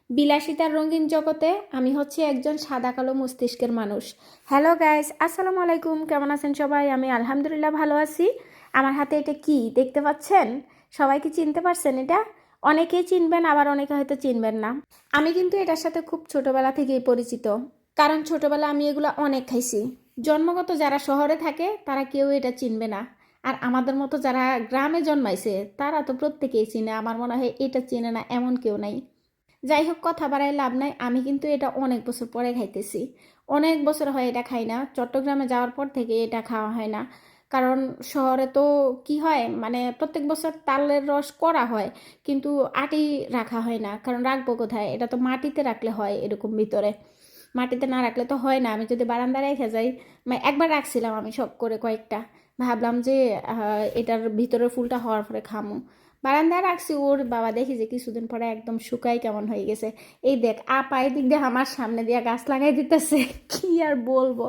বিলাসিতার রঙিন জগতে আমি হচ্ছে একজন সাদা কালো মস্তিষ্কের মানুষ। হ্যালো গাইস, আসসালামু আলাইকুম। কেমন আছেন সবাই? আমি আলহামদুলিল্লাহ ভালো আছি। আমার হাতে এটা কি দেখতে পাচ্ছেন? সবাই কি চিনতে পারছেন? এটা অনেকেই চিনবেন, আবার অনেকে হয়তো চিনবেন না। আমি কিন্তু এটার সাথে খুব ছোটবেলা থেকেই পরিচিত, কারণ ছোটবেলা আমি এগুলো অনেক খাইছি। জন্মগত যারা শহরে থাকে তারা কেউ এটা চিনবে না, আর আমাদের মতো যারা গ্রামে জন্মাইছে তারা তো প্রত্যেকেই চিনে। আমার মনে হয় এটা চিনে না এমন কেউ নাই। যাই হোক, কথা বাড়ায় লাভ নাই। আমি কিন্তু এটা অনেক বছর পরে খাইতেছি। অনেক বছর হয় এটা খাই না। চট্টগ্রামে যাওয়ার পর থেকে এটা খাওয়া হয় না। কারণ শহরে তো কি হয়, মানে প্রত্যেক বছর তালের রস করা হয়, কিন্তু আটি রাখা হয় না। কারণ রাখবো কোথায়? এটা তো মাটিতে রাখলে হয়, এরকম ভিতরে মাটিতে না রাখলে তো হয় না। আমি যদি বারান্দায় রেখে যাই, মানে একবার রাখছিলাম আমি শখ করে কয়েকটা, ভাবলাম যে এটার ভিতরের ফুলটা হওয়ার পরে খামো। বারান্দায় রাখছি, ওর বাবা দেখি যে কিছুদিন পরে একদম শুকাই কেমন হয়ে গেছে। এই দেখ আপা এদিক দিয়ে আমার সামনে দিয়ে গাছ লাগাই দিতেছে। কি আর বলবো।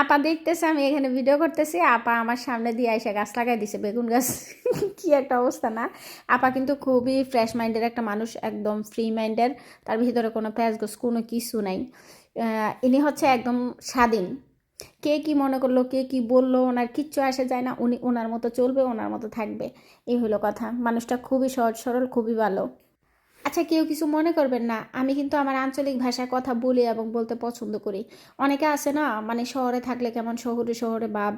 আপা দেখতেছে আমি এখানে ভিডিও করতেছি, আপা আমার সামনে দিয়ে এসে গাছ লাগাই দিছে, বেগুন গাছ। কি একটা অবস্থা না? আপা কিন্তু খুবই ফ্রেশ মাইন্ডের একটা মানুষ, একদম ফ্রি মাইন্ডের। তার ভিতরে কোনো প্যাঁচ গোছ কোনো কিছু নাই। ইনি হচ্ছে একদম স্বাধীন। কে কি মনে করলো, কে কি বললো, ওনার কিচ্ছু আসে যায় না। উনি ওনার মতো চলবে, ওনার মতো থাকবে। এই হলো কথা। মানুষটা খুবই সহজ সরল, খুবই ভালো। আচ্ছা, কেউ কিছু মনে করবেন না, আমি কিন্তু আমার আঞ্চলিক ভাষায় কথা বলি এবং বলতে পছন্দ করি। অনেকে আছে না, মানে শহরে থাকলে কেমন শহরে শহরে ভাব,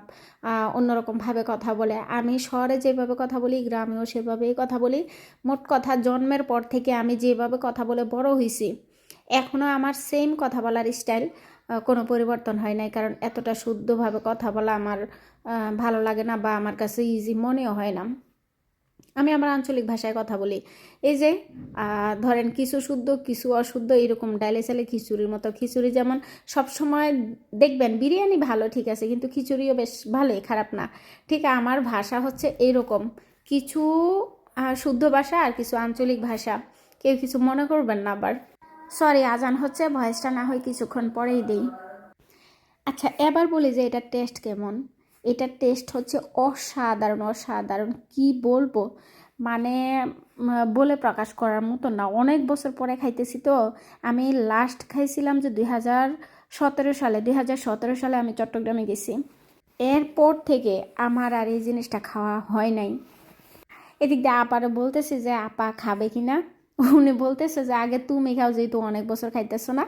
অন্যরকম ভাবে কথা বলে। আমি শহরে যেভাবে কথা বলি গ্রামেও সেভাবেই কথা বলি। মোট কথা, জন্মের পর থেকে আমি যেভাবে কথা বলে বড় হয়েছি, এখনও আমার সেম কথা বলার স্টাইল, কোনো পরিবর্তন হয় নাই। কারণ এতটা শুদ্ধভাবে কথা বলা আমার ভালো লাগে না, বা আমার কাছে ইজি মনেও হয় না। আমি আমার আঞ্চলিক ভাষায় কথা বলি। এই যে ধরেন কিছু শুদ্ধ কিছু অশুদ্ধ, এরকম ডাইলে চালে খিচুড়ির মতো। খিচুড়ি যেমন সবসময় দেখবেন, বিরিয়ানি ভালো ঠিক আছে, কিন্তু খিচুড়িও বেশ ভালোই, খারাপ না। ঠিক আমার ভাষা হচ্ছে এরকম, কিছু শুদ্ধ ভাষা আর কিছু আঞ্চলিক ভাষা। কেউ কিছু মনে করবেন না আবার। সরি, আজান হচ্ছে, ভয়েসটা না হয় কিছুক্ষণ পরেই দিই। আচ্ছা, এবার বলি যে এটার টেস্ট কেমন। এটার টেস্ট হচ্ছে অসাধারণ, অসাধারণ। কি বলবো, মানে বলে প্রকাশ করার মতো না। অনেক বছর পরে খাইতেছি তো। আমি লাস্ট খাইছিলাম যে 2017 সালে। 2017 সালে আমি চট্টগ্রামে গেছি। এরপর থেকে আমার আর এই জিনিসটা খাওয়া হয় নাই। এদিক দিয়ে আপারও বলতেছে যে আপা খাবে কিনা। উনি বলতেছে যে আগে তুমি খাও, যেহেতু অনেক বছর খাইতেছো না,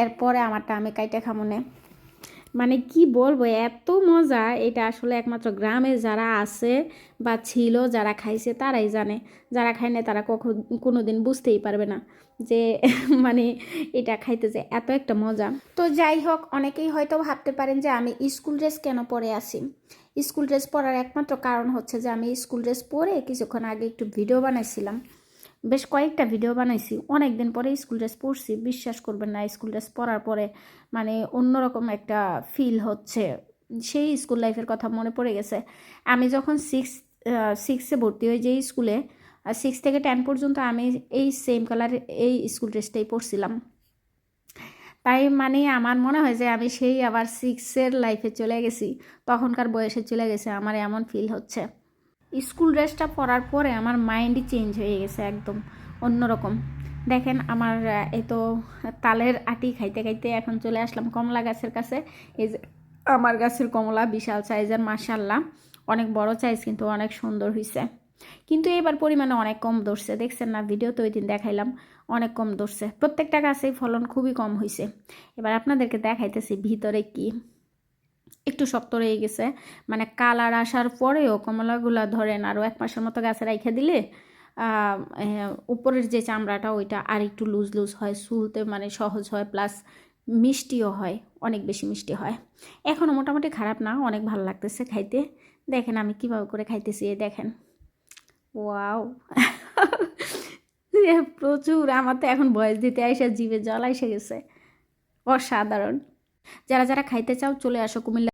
এরপরে আমারটা আমি কাইটা খামো না। মানে কি বলবো, এত মজা। এটা আসলে একমাত্র গ্রামে যারা আছে বা ছিল, যারা খাইছে তারাই জানে। যারা খায় না তারা কখন কোনো দিন বুঝতেই পারবে না যে মানে এটা খাইতে যে এত একটা মজা। তো যাই হোক, অনেকেই হয়তো ভাবতে পারেন যে আমি স্কুল ড্রেস কেন পরে আসি। স্কুল ড্রেস পরার একমাত্র কারণ হচ্ছে যে আমি স্কুল ড্রেস পরে কিছুক্ষণ আগে একটু ভিডিও বানাইছিলাম। বেশ কয়েকটা ভিডিও বানাইছি, অনেক দিন পরে স্কুল ড্রেস পরছি। বিশ্বাস করবেন না, স্কুল ড্রেস পরার পরে মানে অন্যরকম একটা ফিল হচ্ছে। সেই স্কুল লাইফের কথা মনে পড়ে গেছে। আমি যখন সিক্সে ভর্তি হই, যে স্কুলে 6 থেকে 10 পর্যন্ত আমি এই সেম কালারের এই স্কুল ড্রেসটাই পরছিলাম। তাই মানে আমার মনে হয় যে আমি সেই আবার সিক্সের লাইফে চলে গেছি, তখনকার বয়সে চলে গেছে, আমার এমন ফিল হচ্ছে। স্কুল ড্রেসটা পরার পরে আমার মাইন্ডই চেঞ্জ হয়ে গেছে, একদম অন্যরকম। দেখেন আমার এই তো তালের আটি খাইতে খাইতে এখন চলে আসলাম কমলা গাছের কাছে। এই যে আমার গাছের কমলা বিশাল সাইজের, মাশাল্লাহ অনেক বড় সাইজ, কিন্তু অনেক সুন্দর হয়েছে। কিন্তু এবার পরিমাণে অনেক কম ধরছে, দেখছেন না? ভিডিও তো ওই দিন দেখাইলাম, অনেক কম ধরছে। প্রত্যেকটা গাছেই ফলন খুবই কম হয়েছে। এবার আপনাদেরকে দেখাইতেছি ভিতরে কি। একটু শক্ত রয়ে গেছে, মানে কালার আসার পরেও কমলাগুলা ধরেন আরও 1 মাসের মতো গাছে রাইখা দিলে উপরের যে চামড়াটা ওইটা আর একটু লুজ লুজ হয়, চুলতে মানে সহজ হয়, প্লাস মিষ্টিও হয়, অনেক বেশি মিষ্টি হয়। এখনও মোটামুটি খারাপ না, অনেক ভালো লাগতেছে খাইতে। দেখেন আমি কীভাবে করে খাইতেছি, দেখেন। ওয়াও। প্রচুর। আমার তো এখন বয়স দিতে এসে জিভে জল এসে গেছে। অসাধারণ। যারা যারা খাইতে চাও চলে আসো কুমিল্লা।